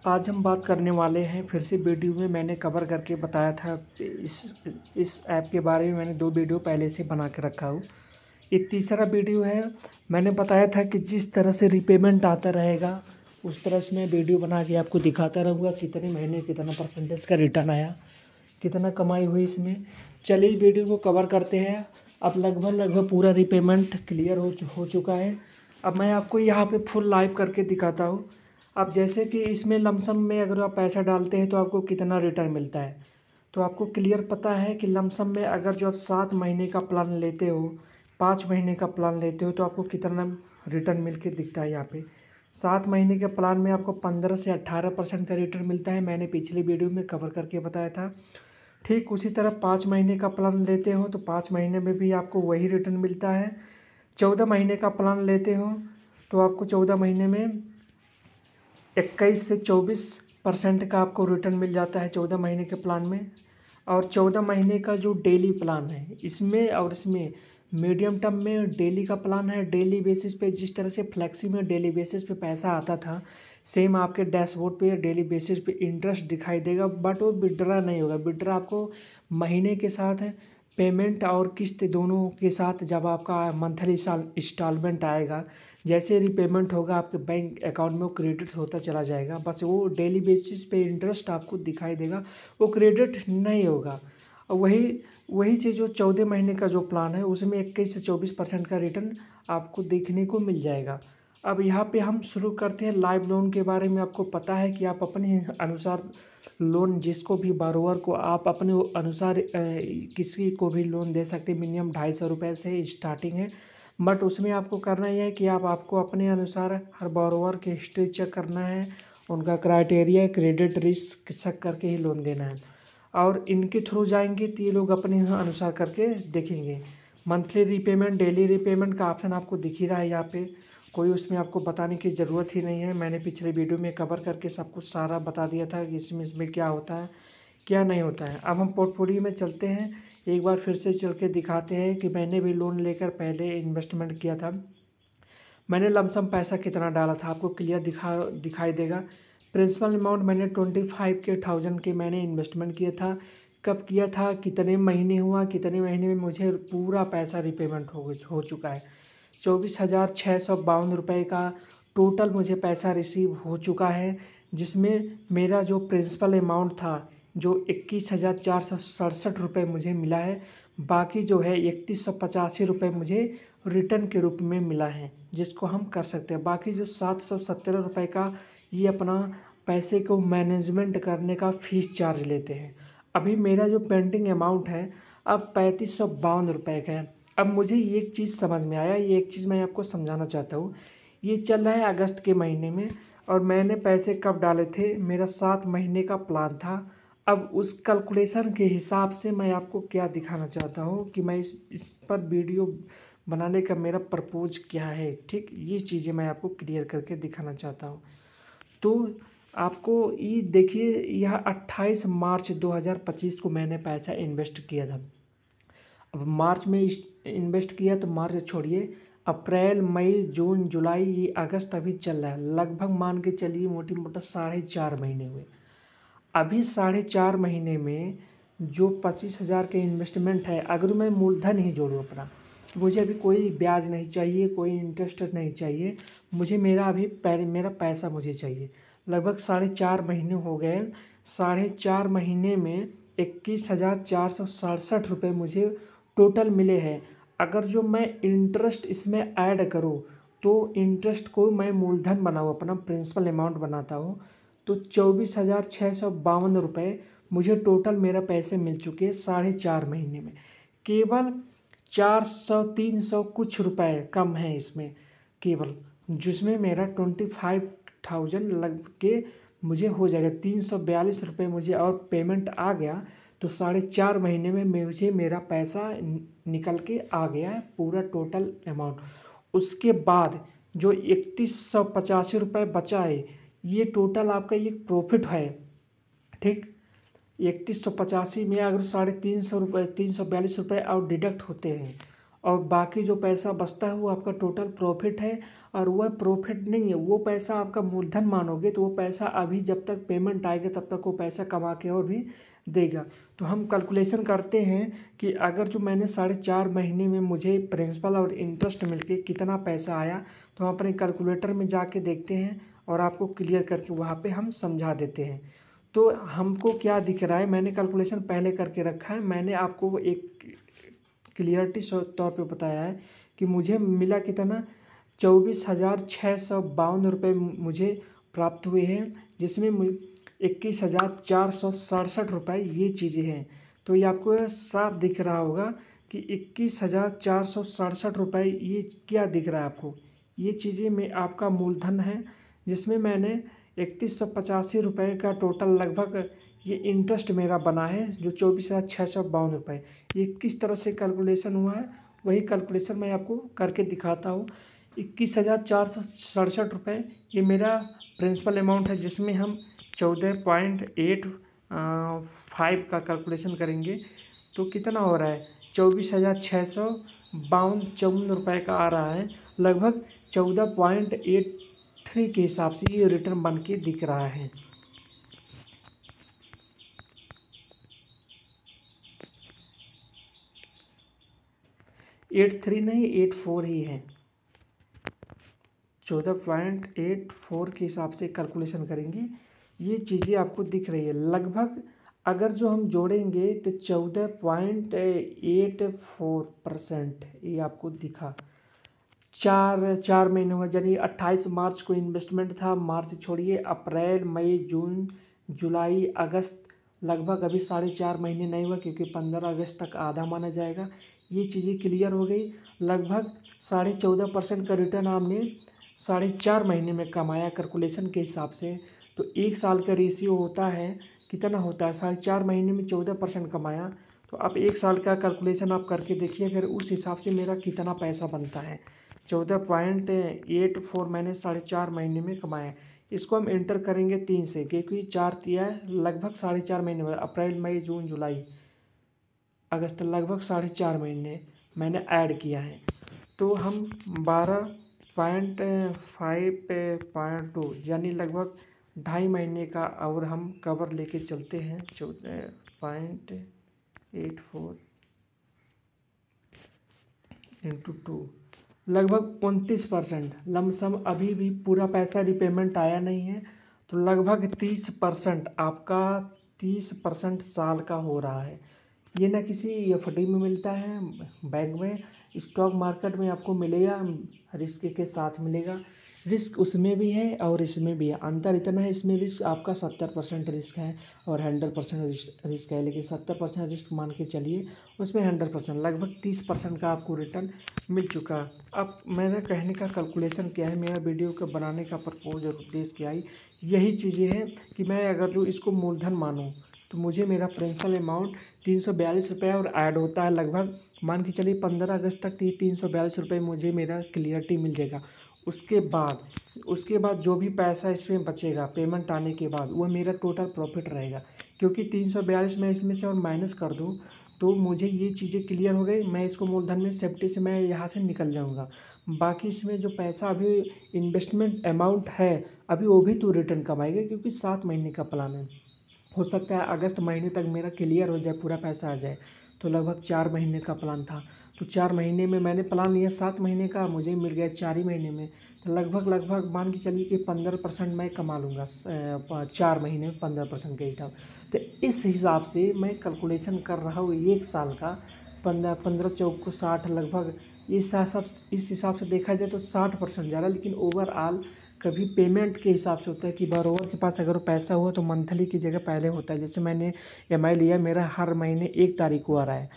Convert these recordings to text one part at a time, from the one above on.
आज हम बात करने वाले हैं फिर से वीडियो में मैंने कवर करके बताया था। इस ऐप के बारे में मैंने 2 वीडियो पहले से बना के रखा हूँ। ये तीसरा वीडियो है। मैंने बताया था कि जिस तरह से रीपेमेंट आता रहेगा उस तरह से मैं वीडियो बना के आपको दिखाता रहूँगा कितने महीने कितना परसेंटेज का रिटर्न आया, कितना कमाई हुई इसमें। चलिए वीडियो को कवर करते हैं। अब लगभग पूरा रीपेमेंट क्लियर हो चुका है। अब मैं आपको यहाँ पे फुल लाइव करके दिखाता हूँ। अब जैसे कि इसमें लमसम में अगर आप पैसा डालते हैं तो आपको कितना रिटर्न मिलता है, तो आपको क्लियर पता है कि लमसम में अगर जो आप 7 महीने का प्लान लेते हो, 5 महीने का प्लान लेते हो तो आपको कितना रिटर्न मिल के दिखता है। यहाँ पे 7 महीने के प्लान में आपको 15 से 18% का रिटर्न मिलता है। मैंने पिछले वीडियो में कवर करके बताया था। ठीक उसी तरह 5 महीने का प्लान लेते हो तो 5 महीने में भी आपको वही रिटर्न मिलता है। 14 महीने का प्लान लेते हो तो आपको 14 महीने में 21 से 24% का आपको रिटर्न मिल जाता है 14 महीने के प्लान में। और 14 महीने का जो डेली प्लान है इसमें और इसमें मीडियम टर्म में डेली का प्लान है। डेली बेसिस पे जिस तरह से फ्लेक्सी में डेली बेसिस पे पैसा आता था, सेम आपके डैशबोर्ड पे डेली बेसिस पे इंटरेस्ट दिखाई देगा, बट वो विड्रा नहीं होगा। विड्रा आपको महीने के साथ पेमेंट और किस्त दोनों के साथ जब आपका मंथली इंस्टॉलमेंट आएगा, जैसे रिपेमेंट होगा आपके बैंक अकाउंट में वो क्रेडिट होता चला जाएगा। बस वो डेली बेसिस पे इंटरेस्ट आपको दिखाई देगा, वो क्रेडिट नहीं होगा। और वही चीज़ जो 14 महीने का जो प्लान है उसमें 21 से 24% का रिटर्न आपको देखने को मिल जाएगा। अब यहाँ पे हम शुरू करते हैं लाइव लोन के बारे में। आपको पता है कि आप अपने अनुसार लोन जिसको भी बारोवर को आप अपने अनुसार किसी को भी लोन दे सकते हैं। मिनिमम 250 रुपये से स्टार्टिंग है, बट उसमें आपको करना यह है कि आपको अपने अनुसार हर बारोवर की हिस्ट्री चेक करना है, उनका क्राइटेरिया क्रेडिट रिस्क चेक करके ही लोन देना है। और इनके थ्रू जाएंगे तो ये लोग अपने अनुसार करके देखेंगे। मंथली रीपेमेंट डेली रीपेमेंट का ऑप्शन आपको दिख ही रहा है यहाँ पे, कोई उसमें आपको बताने की ज़रूरत ही नहीं है। मैंने पिछले वीडियो में कवर करके सब कुछ सारा बता दिया था कि इसमें क्या होता है क्या नहीं होता है। अब हम पोर्टफोलियो में चलते हैं, एक बार फिर से चल के दिखाते हैं कि मैंने भी लोन लेकर पहले इन्वेस्टमेंट किया था। मैंने लमसम पैसा कितना डाला था आपको क्लियर दिखाई देगा। प्रिंसिपल अमाउंट मैंने 25,000 के मैंने इन्वेस्टमेंट किया था। कब किया था, कितने महीने हुआ, कितने महीने में मुझे पूरा पैसा रिपेमेंट हो चुका है। 24,652 रुपये का टोटल मुझे पैसा रिसीव हो चुका है, जिसमें मेरा जो प्रिंसिपल अमाउंट था जो 21,467 रुपये मुझे मिला है। बाकी जो है 3,185 रुपये मुझे रिटर्न के रूप में मिला है, जिसको हम कर सकते हैं। बाकी जो 717 रुपये का ये अपना पैसे को मैनेजमेंट करने का फ़ीस चार्ज लेते हैं। अभी मेरा जो पेंडिंग अमाउंट है अब 3,552 रुपये का है। अब मुझे एक चीज़ समझ में आया, ये एक चीज़ मैं आपको समझाना चाहता हूँ। ये चल रहा है अगस्त के महीने में और मैंने पैसे कब डाले थे, मेरा 7 महीने का प्लान था। अब उस कैलकुलेशन के हिसाब से मैं आपको क्या दिखाना चाहता हूँ कि मैं इस पर वीडियो बनाने का मेरा पर्पोज क्या है। ठीक, ये चीज़ें मैं आपको क्लियर करके दिखाना चाहता हूँ। तो आपको ये देखिए, यह 28 मार्च 2025 को मैंने पैसा इन्वेस्ट किया था। अब मार्च में इन्वेस्ट किया तो मार्च छोड़िए, अप्रैल मई जून जुलाई ये अगस्त अभी चल रहा है। लगभग मान के चलिए मोटी मोटा 4.5 महीने हुए। अभी 4.5 महीने में जो 25,000 के इन्वेस्टमेंट है, अगर मैं मूलधन ही जोड़ूँ अपना, मुझे अभी कोई ब्याज नहीं चाहिए, कोई इंटरेस्ट नहीं चाहिए, मुझे मेरा अभी मेरा पैसा मुझे चाहिए। लगभग 4.5 महीने हो गए। 4.5 महीने में 21,467 रुपये मुझे टोटल मिले हैं। अगर जो मैं इंटरेस्ट इसमें ऐड करूँ तो इंटरेस्ट को मैं मूलधन बनाऊँ, अपना प्रिंसिपल अमाउंट बनाता हूँ, तो 24,652 रुपये मुझे टोटल मेरा पैसे मिल चुके हैं 4.5 महीने में। केवल 400-300 कुछ रुपए कम है इसमें केवल, जिसमें मेरा 25,000 लग के मुझे हो जाएगा। 342 रुपये मुझे और पेमेंट आ गया तो 4.5 महीने में मुझे मेरा पैसा निकल के आ गया है पूरा टोटल अमाउंट। उसके बाद जो 3,185 रुपये बचा है, ये टोटल आपका ये प्रॉफिट है। ठीक, 3,185 में अगर 350 रुपये 342 रुपये और डिडक्ट होते हैं और बाकी जो पैसा बचता है वो आपका टोटल प्रॉफिट है। और वह प्रॉफिट नहीं है, वो पैसा आपका मूलधन मानोगे तो वो पैसा अभी जब तक पेमेंट आएगा तब तक वो पैसा कमा के और भी देगा। तो हम कैलकुलेशन करते हैं कि अगर जो मैंने 4.5 महीने में मुझे प्रिंसिपल और इंटरेस्ट मिलके कितना पैसा आया, तो हम अपने कैलकुलेटर में जाके देखते हैं और आपको क्लियर करके वहाँ पे हम समझा देते हैं। तो हमको क्या दिख रहा है, मैंने कैलकुलेशन पहले करके रखा है, मैंने आपको एक क्लियरिटी तौर पे बताया है कि मुझे मिला कितना 24,652 रुपये मुझे प्राप्त हुए हैं, जिसमें 21,467 रुपये ये चीज़ें हैं। तो ये आपको साफ दिख रहा होगा कि 21,467 रुपये ये क्या दिख रहा है आपको, ये चीज़ें में आपका मूलधन है, जिसमें मैंने 3185 रुपये का टोटल लगभग ये इंटरेस्ट मेरा बना है, जो 24,652 रुपये। ये किस तरह से कैलकुलेशन हुआ है वही कैलकुलेशन मैं आपको करके दिखाता हूँ। 21,467 रुपये ये मेरा प्रिंसिपल अमाउंट है, जिसमें हम 14.85 का कैलकुलेशन करेंगे तो कितना हो रहा है, 24,652 रुपये का आ रहा है। लगभग 14.83 के हिसाब से ये रिटर्न बन के दिख रहा है। एट थ्री नहीं 84 ही है, 14.84 के हिसाब से कैलकुलेशन करेंगे। ये चीज़ें आपको दिख रही है लगभग, अगर जो हम जोड़ेंगे तो 14.84% ये आपको दिखा। चार महीने हुआ, यानी 28 मार्च को इन्वेस्टमेंट था। मार्च छोड़िए, अप्रैल मई जून जुलाई अगस्त, लगभग अभी 4.5 महीने नहीं हुआ, क्योंकि 15 अगस्त तक आधा माना जाएगा। ये चीज़ें क्लियर हो गई। लगभग 14.5% का रिटर्न आपने 4.5 महीने में कमाया कैलकुलेशन के हिसाब से। तो 1 साल का रेशियो होता है, कितना होता है, 4.5 महीने में 14% कमाया। तो आप 1 साल का कैलकुलेशन आप करके देखिए, अगर उस हिसाब से मेरा कितना पैसा बनता है। 14.84 मैंने 4.5 महीने में कमाया। इसको हम एंटर करेंगे 3 से, क्योंकि 4 दिया है, लगभग 4.5 महीने में, अप्रैल मई जून जुलाई अगस्त, लगभग 4.5 महीने मैंने ऐड किया है। तो हम 12.5.2 यानी लगभग 2.5 महीने का और हम कवर लेके चलते हैं। 14.84 इंटू 2, लगभग 29%। लमसम अभी भी पूरा पैसा रिपेमेंट आया नहीं है, तो लगभग 30% आपका 30% साल का हो रहा है। ये ना किसी एफडी में मिलता है, बैंक में, स्टॉक मार्केट में आपको मिलेगा, रिस्क के साथ मिलेगा। रिस्क उसमें भी है और इसमें भी है, अंतर इतना है, इसमें रिस्क आपका 70% रिस्क है और 100% रिस्क है, लेकिन 70% रिस्क मान के चलिए, उसमें 100% लगभग 30% का आपको रिटर्न मिल चुका। अब मैंने कहने का कैलकुलेशन क्या है, मेरा वीडियो का बनाने का पर्पज़ और उद्देश्य क्या है, यही चीज़ें हैं कि मैं अगर जो इसको मूलधन मानूँ तो मुझे मेरा प्रिंसिपल अमाउंट 342 रुपये और ऐड होता है। लगभग मान के चलिए 15 अगस्त तक 342 रुपये मुझे मेरा क्लियरिटी मिल जाएगा। उसके बाद जो भी पैसा इसमें बचेगा पेमेंट आने के बाद, वो मेरा टोटल प्रॉफिट रहेगा। क्योंकि 342 मैं इसमें से और माइनस कर दूँ तो मुझे ये चीज़ें क्लियर हो गई, मैं इसको मूलधन में सेफ्टी से मैं यहाँ से निकल जाऊँगा। बाकी इसमें जो पैसा अभी इन्वेस्टमेंट अमाउंट है, अभी वो भी तो रिटर्न कमाएगा, क्योंकि 7 महीने का प्लान है। हो सकता है अगस्त महीने तक मेरा क्लियर हो जाए, पूरा पैसा आ जाए। तो लगभग 4 महीने का प्लान था, तो 4 महीने में मैंने प्लान लिया 7 महीने का, मुझे मिल गया 4 ही महीने में। तो लगभग मान के चलिए कि 15% मैं कमा लूँगा 4 महीने में 15% के हिसाब। तो इस हिसाब से मैं कैलकुलेशन कर रहा हूँ 1 साल का। 15 चौक को 60, लगभग इस हिसाब से देखा जाए तो 60% ज़्यादा, लेकिन ओवरऑल कभी पेमेंट के हिसाब से होता है कि बरोबर के पास अगर पैसा हुआ तो मंथली की जगह पहले होता है। जैसे मैंने EMI लिया, मेरा हर महीने 1 तारीख को आ रहा है,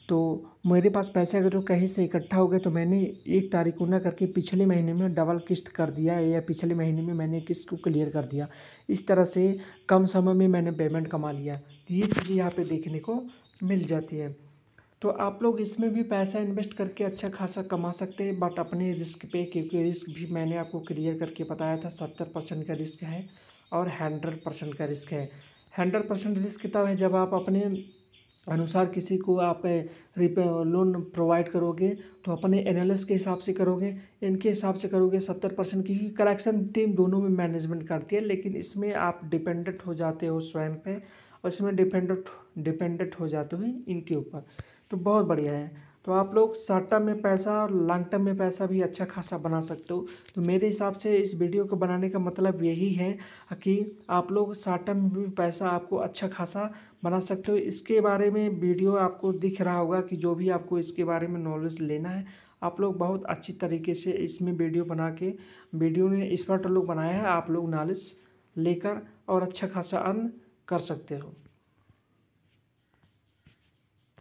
तो मेरे पास पैसे अगर जो कहीं से इकट्ठा हो गए तो मैंने 1 तारीख को ना करके पिछले महीने में डबल किस्त कर दिया, या पिछले महीने में मैंने किस्त को क्लियर कर दिया। इस तरह से कम समय में मैंने पेमेंट कमा लिया। तो ये चीज़ें यहाँ पर देखने को मिल जाती है। तो आप लोग इसमें भी पैसा इन्वेस्ट करके अच्छा खासा कमा सकते हैं, बट अपने रिस्क पे, क्योंकि रिस्क भी मैंने आपको क्लियर करके बताया था। 70% का रिस्क है और 100% का रिस्क है। 100% रिस्क तब है जब आप अपने अनुसार किसी को आप लोन प्रोवाइड करोगे तो अपने एनालिस्ट के हिसाब से करोगे, इनके हिसाब से करोगे 70%, की कलेक्शन टीम दोनों में मैनेजमेंट करती है, लेकिन इसमें आप डिपेंडेंट हो जाते हो स्वयं पे, और इसमें डिपेंडेंट हो जाते हो इनके ऊपर। तो बहुत बढ़िया है। तो आप लोग शॉर्ट टर्म में पैसा और लॉन्ग टर्म में पैसा भी अच्छा खासा बना सकते हो। तो मेरे हिसाब से इस वीडियो को बनाने का मतलब यही है कि आप लोग शॉर्ट टर्म में भी पैसा आपको अच्छा खासा बना सकते हो। इसके बारे में वीडियो आपको दिख रहा होगा कि जो भी आपको इसके बारे में नॉलेज लेना है, आप लोग बहुत अच्छी तरीके से इसमें वीडियो बना के, वीडियो ने एक्सपर्ट लोग बनाया है, आप लोग नॉलेज लेकर और अच्छा खासा अर्न कर सकते हो।